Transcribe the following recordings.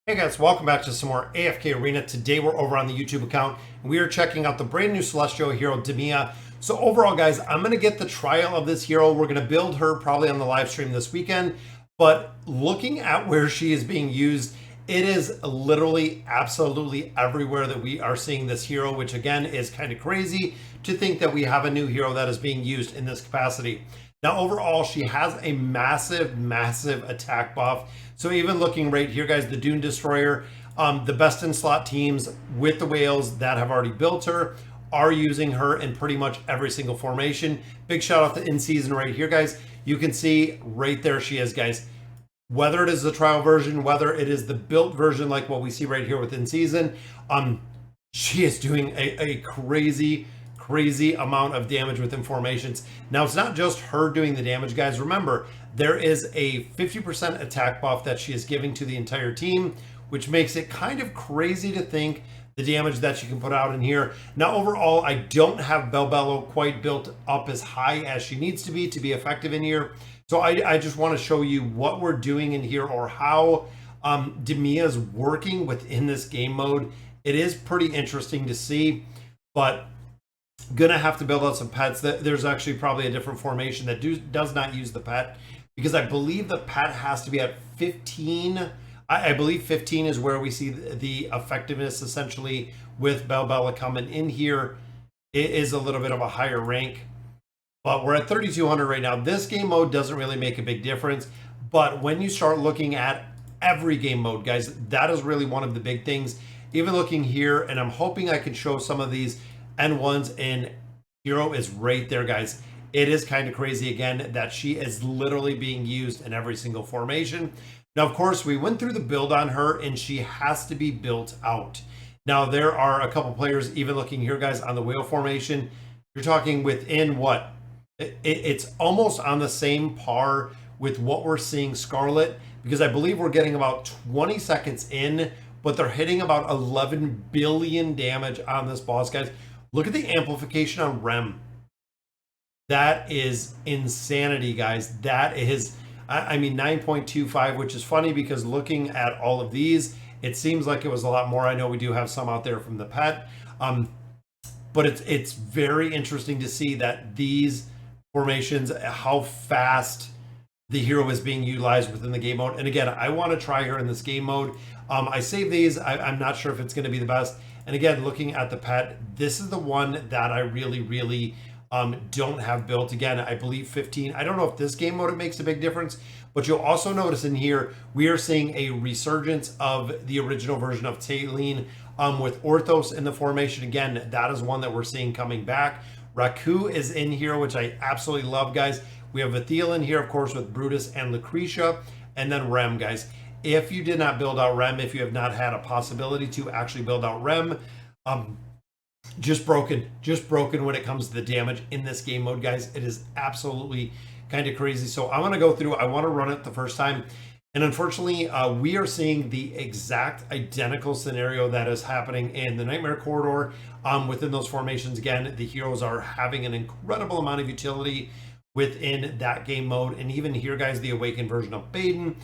Hey guys, welcome back to some more AFK Arena. Today we're over on the YouTube account and we are checking out the brand new Celestial hero, Daemia. So overall guys, I'm going to get the trial of this hero. We're going to build her probably on the live stream this weekend. But looking at where she is being used, it is literally absolutely everywhere that we are seeing this hero, which again is kind of crazy to think that we have a new hero that is being used in this capacity. Now, overall, she has a massive attack buff. So even looking right here, guys, the Dune Destroyer, the best in slot teams with the whales that have already built her are using her in pretty much every single formation. Big shout out to in season right here, guys. You can see right there she is, guys. Whether it is the trial version, whether it is the built version like what we see right here with in season, she is doing a crazy amount of damage within formations. Now, it's not just her doing the damage, guys. Remember, there is a 50% attack buff that she is giving to the entire team, which makes it kind of crazy to think the damage that she can put out in here. Now, overall, I don't have Bello quite built up as high as she needs to be effective in here. So I just want to show you what we're doing in here, or how Daemia is working within this game mode. It is pretty interesting to see, but gonna have to build out some pets. There's actually probably a different formation that does not use the pet, because I believe the pet has to be at 15. I believe 15 is where we see the effectiveness essentially with Bella coming in here. It is a little bit of a higher rank, but we're at 3,200 right now. This game mode doesn't really make a big difference, but when you start looking at every game mode, guys, that is really one of the big things. Even looking here, and I'm hoping I can show some of these N1s, and hero is right there, guys. It is kind of crazy again that she is literally being used in every single formation. Now, of course, we went through the build on her and she has to be built out. Now, there are a couple players even looking here, guys, on the whale formation. You're talking within what? It's almost on the same par with what we're seeing Scarlet, because I believe we're getting about 20 seconds in, but they're hitting about 11 billion damage on this boss, guys. Look at the amplification on Rem. That is insanity, guys. That is, I mean, 9.25, which is funny because looking at all of these, it seems like it was a lot more. I know we do have some out there from the pet, but it's very interesting to see that these formations, how fast the hero is being utilized within the game mode. And again, I want to try her in this game mode. I save these. I'm not sure if it's going to be the best. And again, looking at the pet, this is the one that I really don't have built. Again, I believe 15. I don't know if this game mode it makes a big difference, but you'll also notice in here, we are seeing a resurgence of the original version of Taylene with Orthos in the formation. Again, that is one that we're seeing coming back. Raku is in here, which I absolutely love, guys. We have Vathiel in here, of course, with Brutus and Lucretia, and then Rem, guys. If you did not build out Rem, if you have not had a possibility to actually build out Rem, just broken when it comes to the damage in this game mode, guys. It is absolutely kind of crazy. So I want to go through, I want to run it the first time. And unfortunately, we are seeing the exact identical scenario that is happening in the Nightmare Corridor. Within those formations, again, the heroes are having an incredible amount of utility within that game mode. And even here, guys, the Awakened version of Baden.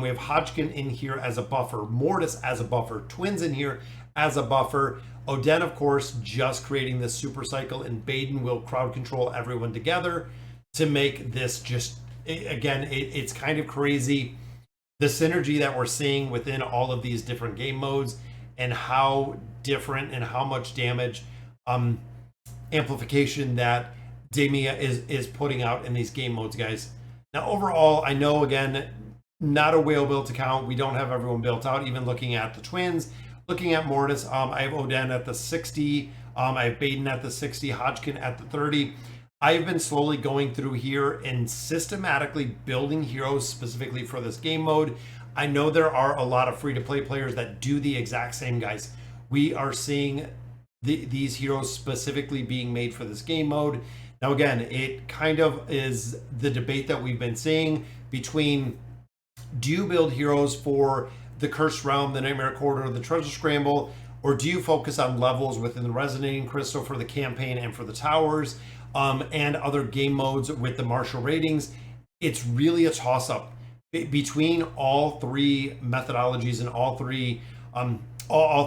We have Hodgkin in here as a buffer, Mortis as a buffer, Twins in here as a buffer. Oden, of course, just creating this super cycle, and Baden will crowd control everyone together to make this just, again, it's kind of crazy. The synergy that we're seeing within all of these different game modes, and how different and how much damage amplification that Daemia is putting out in these game modes, guys. Now, overall, I know, again, not a whale built account. We don't have everyone built out. Even looking at the Twins, looking at Mortis, I have Oden at the 60. I have Baden at the 60, Hodgkin at the 30. I've been slowly going through here and systematically building heroes specifically for this game mode. I know there are a lot of free-to-play players that do the exact same, guys. We are seeing these heroes specifically being made for this game mode. Now, again, it kind of is the debate that we've been seeing between, do you build heroes for the Cursed Realm, the Nightmare Corridor, the Treasure Scramble, or do you focus on levels within the Resonating Crystal for the campaign and for the towers, and other game modes with the martial ratings? It's really a toss-up. between all three methodologies and all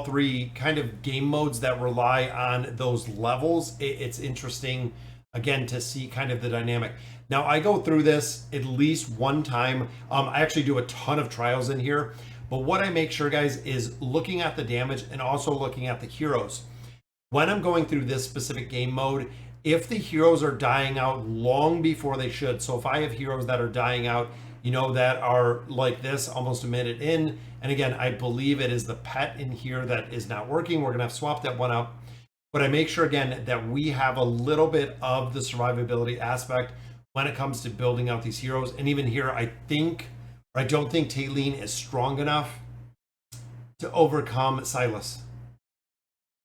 three kind of game modes that rely on those levels, it's interesting again to see kind of the dynamic. Now I go through this at least one time. I actually do a ton of trials in here, but what I make sure, guys, is looking at the damage and also looking at the heroes. When I'm going through this specific game mode, if the heroes are dying out long before they should, so if I have heroes that are dying out, you know, that are like this almost a minute in, and again, I believe it is the pet in here that is not working. We're gonna have to swap that one out. But I make sure again that we have a little bit of the survivability aspect when it comes to building out these heroes. And even here, I don't think Taylene is strong enough to overcome Silas.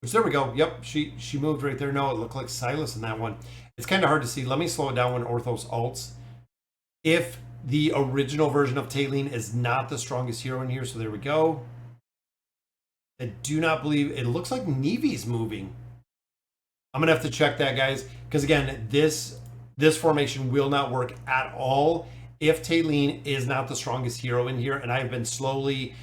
Which, there we go. Yep, she moved right there. No, it looked like Silas in that one. It's kind of hard to see. Let me slow it down when Orthos ults. If the original version of Taylene is not the strongest hero in here, so there we go. I do not believe it looks like Nevy's moving. I'm gonna have to check that, guys, because again, this formation will not work at all if Taylene is not the strongest hero in here. And I've been slowly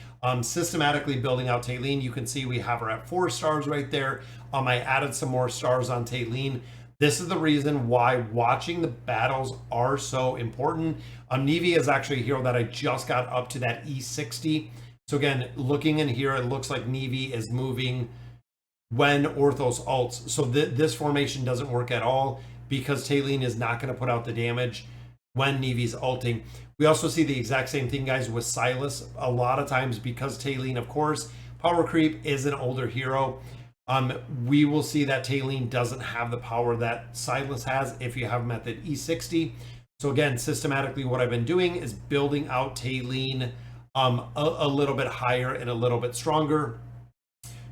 systematically building out Taylene. You can see we have her at 4 stars right there. I added some more stars on Taylene. This is the reason why watching the battles are so important. Nevy is actually a hero that I just got up to that E60. So again, looking in here, it looks like Nevy is moving when Orthos ults. So this formation doesn't work at all because Taylene is not going to put out the damage when Nevy's ulting. We also see the exact same thing, guys, with Silas. A lot of times, because Taylene, of course, power creep is an older hero, we will see that Taylene doesn't have the power that Silas has if you have him at the E60. So again, systematically, what I've been doing is building out Taylene a little bit higher and a little bit stronger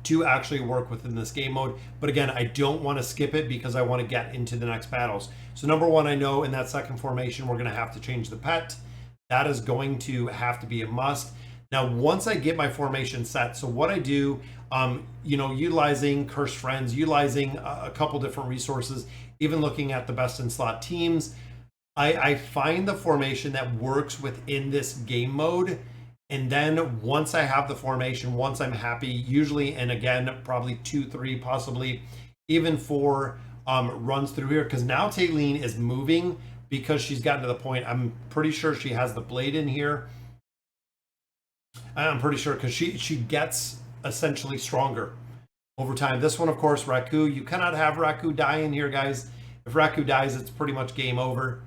to actually work within this game mode. But again, I don't want to skip it because I want to get into the next battles. So number one, I know in that second formation, we're going to have to change the pet. That is going to have to be a must. Now, once I get my formation set, so what I do, you know, utilizing Cursed Friends, utilizing a couple different resources, even looking at the best in slot teams, I find the formation that works within this game mode. And then once I have the formation, once I'm happy, usually, and again, probably 2, 3, possibly even 4 runs through here, because now Taylene is moving because she's gotten to the point. I'm pretty sure she has the blade in here. I'm pretty sure because she gets essentially stronger over time. This one, of course, Raku. You cannot have Raku die in here, guys. If Raku dies, it's pretty much game over.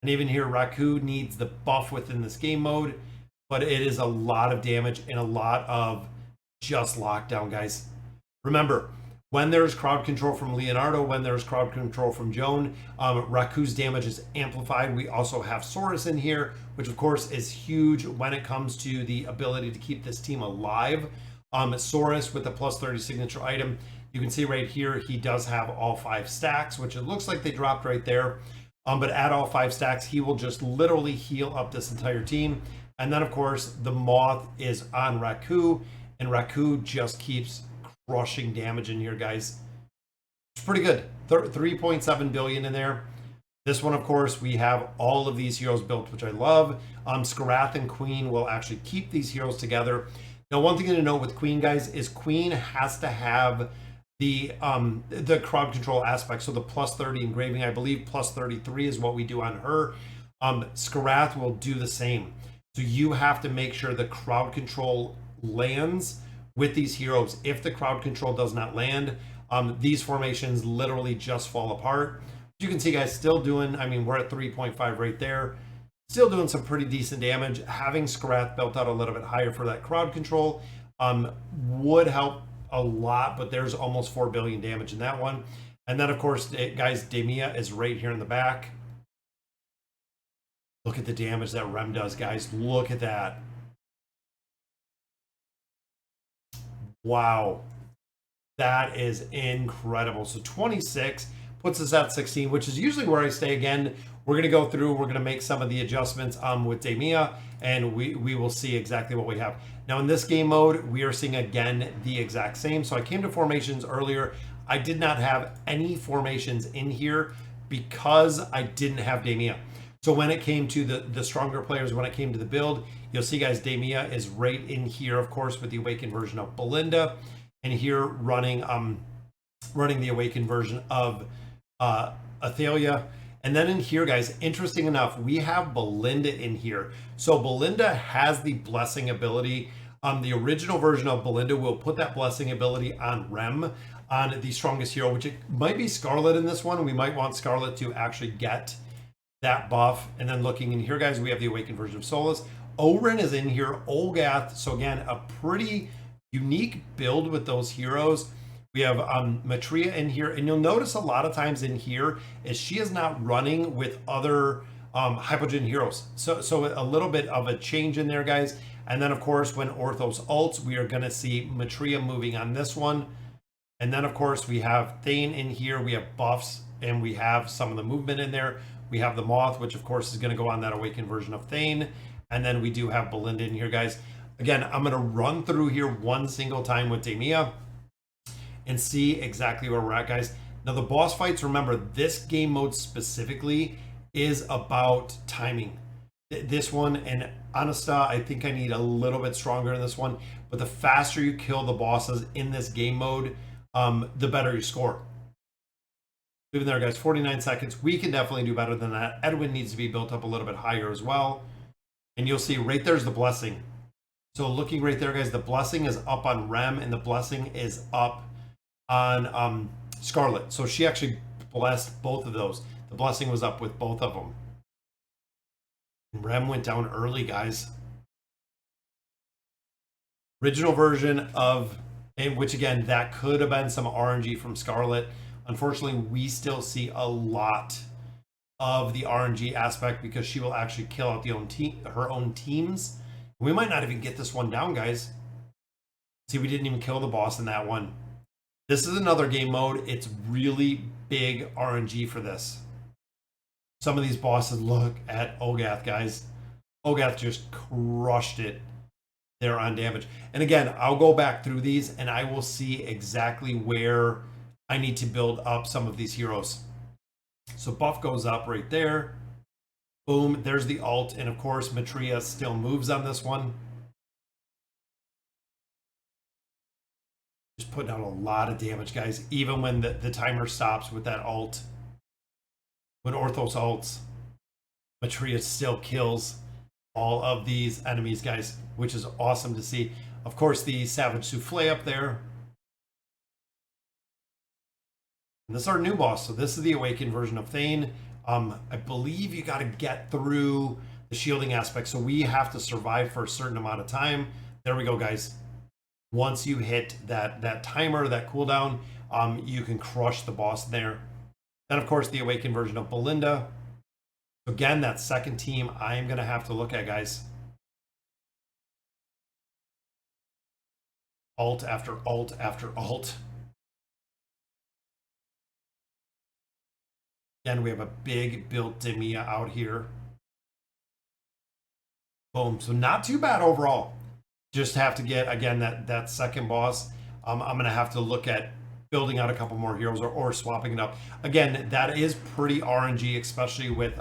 And even here, Raku needs the buff within this game mode. But it is a lot of damage and a lot of just lockdown, guys. Remember, when there's crowd control from Leonardo, when there's crowd control from Joan, Raku's damage is amplified. We also have Saurus in here, which of course is huge when it comes to the ability to keep this team alive. Saurus with the plus 30 signature item, you can see right here, he does have all 5 stacks, which it looks like they dropped right there. But at all 5 stacks, he will just literally heal up this entire team. And then, of course, the Moth is on Raku, and Raku just keeps crushing damage in here, guys. It's pretty good. 3.7 billion in there. This one, of course, we have all of these heroes built, which I love. Skarath and Queen will actually keep these heroes together. Now, one thing to note with Queen, guys, is Queen has to have the crowd control aspect. So the plus 30 engraving, I believe plus 33 is what we do on her. Skarath will do the same. So you have to make sure the crowd control lands with these heroes. If the crowd control does not land, these formations literally just fall apart. You can see, guys, still doing, I mean, we're at 3.5 right there. Still doing some pretty decent damage. Having Skarath built out a little bit higher for that crowd control would help a lot, but there's almost 4 billion damage in that one. And then, of course, guys, Daemia is right here in the back. Look at the damage that Rem does, guys. Look at that. Wow. That is incredible. So 26 puts us at 16, which is usually where I stay. Again, we're going to go through, we're going to make some of the adjustments with Daemia, and we will see exactly what we have. Now, in this game mode, we are seeing, again, the exact same. So I came to formations earlier. I did not have any formations in here because I didn't have Daemia. So when it came to the stronger players, when it came to the build, you'll see, guys, Daemia is right in here, of course, with the awakened version of Belinda, and here running the awakened version of Athalia. And then in here, guys, interesting enough, we have Belinda in here. So Belinda has the blessing ability. The original version of Belinda will put that blessing ability on Rem, on the strongest hero, which it might be Scarlet in this one. We might want Scarlet to actually get that buff. And then looking in here, guys, we have the awakened version of Solus. Orin is in here, Olgath. So again, a pretty unique build with those heroes. We have Matria in here, and you'll notice a lot of times in here is she is not running with other Hypogean heroes. So a little bit of a change in there, guys. And then, of course, when Orthos ults, we are going to see Matria moving on this one. And then, of course, we have Thane in here. We have buffs, and we have some of the movement in there. We have the Moth, which, of course, is going to go on that awakened version of Thane. And then we do have Belinda in here, guys. Again, I'm going to run through here one single time with Daemia and see exactly where we're at, guys. Now, the boss fights, remember, this game mode specifically is about timing. This one, and Anasta, I think I need a little bit stronger in this one, but the faster you kill the bosses in this game mode, the better you score. Even there, guys, 49 seconds. We can definitely do better than that. Edwin needs to be built up a little bit higher as well. And you'll see right there's the blessing. So looking right there, guys, the blessing is up on Rem, and the blessing is up on Scarlet. So she actually blessed both of those. The blessing was up with both of them. Rem went down early, guys. Original version of, which again, that could have been some RNG from Scarlet. Unfortunately, we still see a lot of the RNG aspect because she will actually kill out her own teams. We might not even get this one down, guys. See, we didn't even kill the boss in that one. This is another game mode. It's really big RNG for this. Some of these bosses, look at Olgath, guys. Olgath just crushed it there on damage. And again, I'll go back through these and I will see exactly where I need to build up some of these heroes. So buff goes up right there. Boom, there's the ult. And of course, Matria still moves on this one. Just putting out a lot of damage, guys, even when the timer stops with that ult. When Orthos ults, Matria still kills all of these enemies, guys, which is awesome to see. Of course, the Savage Souffle up there. And this is our new boss. So this is the awakened version of Thane. I believe you got to get through the shielding aspect. So we have to survive for a certain amount of time. There we go, guys. Once you hit that timer, that cooldown, you can crush the boss there. Then, of course, the awakened version of Belinda. Again, that second team I am going to have to look at, guys. Alt after alt after alt. Again, we have a big built Daemia out here. Boom. So not too bad overall. Just have to get, again, that second boss. I'm going to have to look at building out a couple more heroes or swapping it up. Again, that is pretty RNG, especially with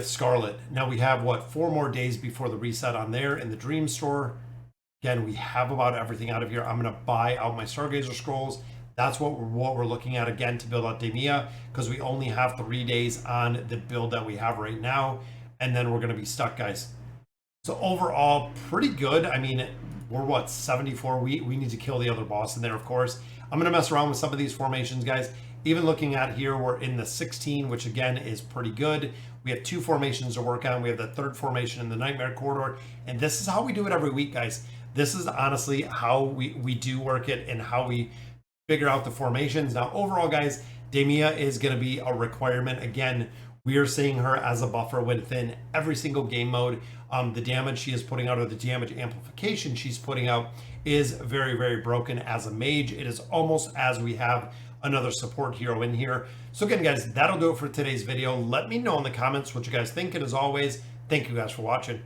Scarlet. Now we have, what, 4 more days before the reset on there in the Dream Store. Again, we have about everything out of here. I'm going to buy out my Stargazer Scrolls. That's what we're looking at, again, to build out Daemia, because we only have 3 days on the build that we have right now, and then we're going to be stuck, guys. So overall, pretty good. I mean, we're what, 74? We need to kill the other boss in there, of course. I'm going to mess around with some of these formations, guys. Even looking at here, we're in the 16, which again is pretty good. We have 2 formations to work on. We have the 3rd formation in the Nightmare Corridor, and this is how we do it every week, guys. This is honestly how we do work it and how we figure out the formations. Now, overall, guys, Daemia is going to be a requirement. Again, we are seeing her as a buffer within every single game mode. The damage she is putting out, or the damage amplification she's putting out, is very, very broken as a mage. It is almost as we have another support hero in here. So again, guys, that'll do it for today's video. Let me know in the comments what you guys think. And as always, thank you guys for watching.